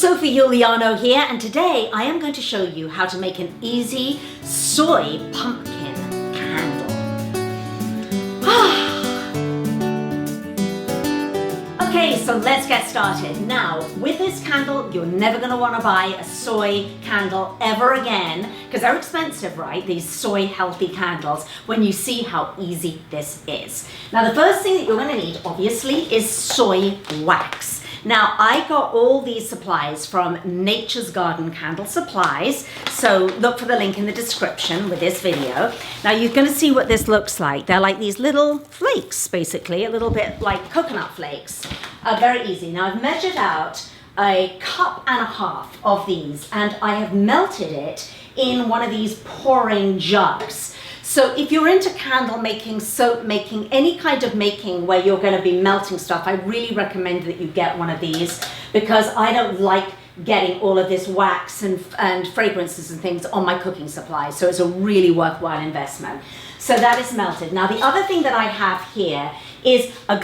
Sophie Giuliano here, and today I am going to show you how to make an easy soy pumpkin candle. Okay, so let's get started. Now, with this candle, you're never going to want to buy a soy candle ever again, because they're expensive, right? These soy healthy candles, when you see how easy this is. Now, the first thing that you're going to need, obviously, is soy wax. Now, I got all these supplies from Nature's Garden Candle Supplies, so look for the link in the description with this video. Now, you're going to see what this looks like. They're like these little flakes, basically, a little bit like coconut flakes. Very easy. Now, I've measured out a cup and a half of these, and I have melted it in one of these pouring jugs. So if you're into candle making, soap making, any kind of making where you're going to be melting stuff, I really recommend that you get one of these, because I don't like getting all of this wax and fragrances and things on my cooking supplies. So it's a really worthwhile investment. So that is melted. Now, the other thing that I have here is a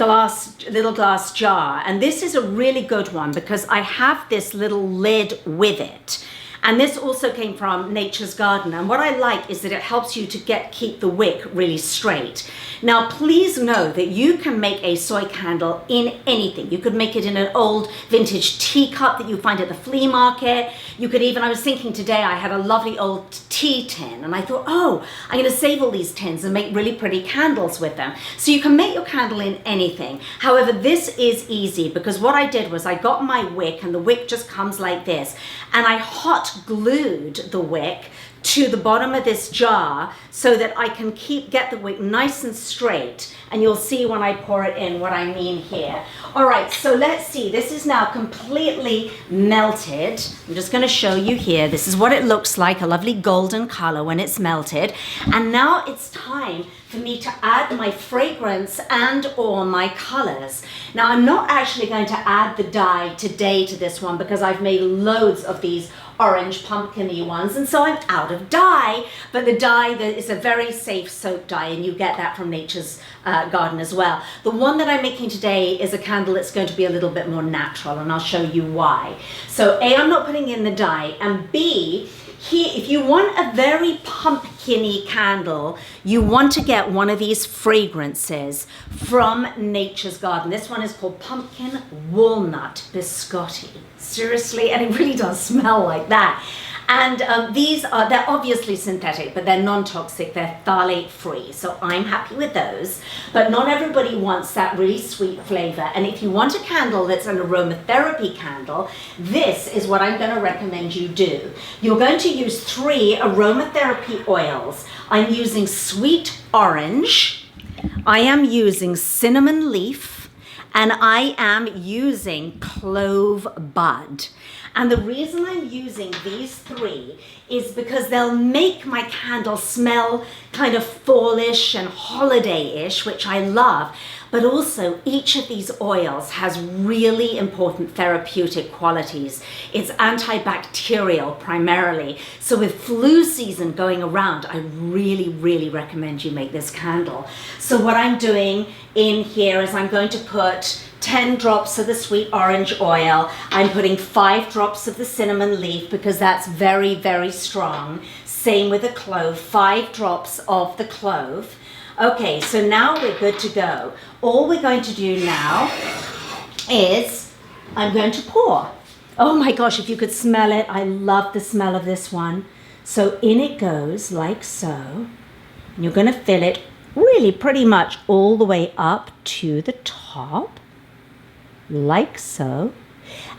little glass jar. And this is a really good one because I have this little lid with it. And this also came from Nature's Garden. And what I like is that it helps you to keep the wick really straight. Now, please know that you can make a soy candle in anything. You could make it in an old vintage teacup that you find at the flea market. You could even, I was thinking today, I had a lovely old tea tin, and I thought, oh, I'm gonna save all these tins and make really pretty candles with them. So you can make your candle in anything. However, this is easy because what I did was I got my wick, and the wick just comes like this, and I hot glued the wick to the bottom of this jar so that I can get the wick nice and straight, and you'll see when I pour it in what I mean here. All right, so let's see, this is now completely melted. I'm just going to show you here. This is what it looks like, a lovely golden color when it's melted. And now it's time for me to add my fragrance and or my colors. Now, I'm not actually going to add the dye today to this one because I've made loads of these orange pumpkin-y ones, and so I'm out of dye, but the dye that is a very safe soap dye, and you get that from Nature's Garden as well. The one that I'm making today is a candle that's going to be a little bit more natural, and I'll show you why. So A, I'm not putting in the dye, and B, here, if you want a very pumpkin-y candle, you want to get one of these fragrances from Nature's Garden. This one is called Pumpkin Walnut Biscotti. Seriously, and it really does smell like that. And they're obviously synthetic, but they're non-toxic, they're phthalate-free, so I'm happy with those. But not everybody wants that really sweet flavor. And if you want a candle that's an aromatherapy candle, this is what I'm gonna recommend you do. You're going to use 3 aromatherapy oils. I'm using sweet orange, I am using cinnamon leaf, and I am using clove bud. And the reason I'm using these 3 is because they'll make my candle smell kind of fallish and holiday-ish, which I love. But also, each of these oils has really important therapeutic qualities. It's antibacterial primarily. So with flu season going around, I really, really recommend you make this candle. So what I'm doing in here is I'm going to put 10 drops of the sweet orange oil. I'm putting 5 drops of the cinnamon leaf because that's very, very strong. Same with the clove, 5 drops of the clove. Okay, so now we're good to go. All we're going to do now is I'm going to pour. Oh my gosh, if you could smell it, I love the smell of this one. So in it goes like so. And you're going to fill it really pretty much all the way up to the top, like so.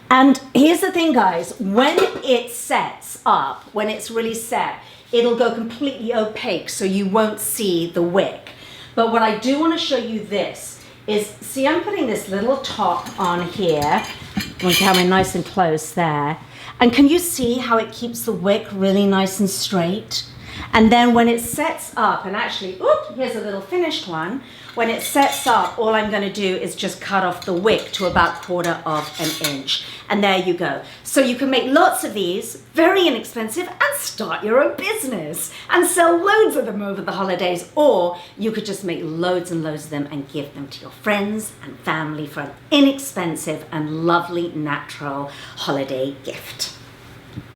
And here's the thing, guys, when it sets up, when it's really set, it'll go completely opaque, so you won't see the wick. But what I do want to show you this is, see, I'm putting this little top on here. I'm going to have it nice and close there. And can you see how it keeps the wick really nice and straight? And then when it sets up, and actually, here's a little finished one. When it sets up, all I'm going to do is just cut off the wick to about 1/4 inch. And there you go. So you can make lots of these, very inexpensive, and start your own business and sell loads of them over the holidays. Or you could just make loads and loads of them and give them to your friends and family for an inexpensive and lovely natural holiday gift.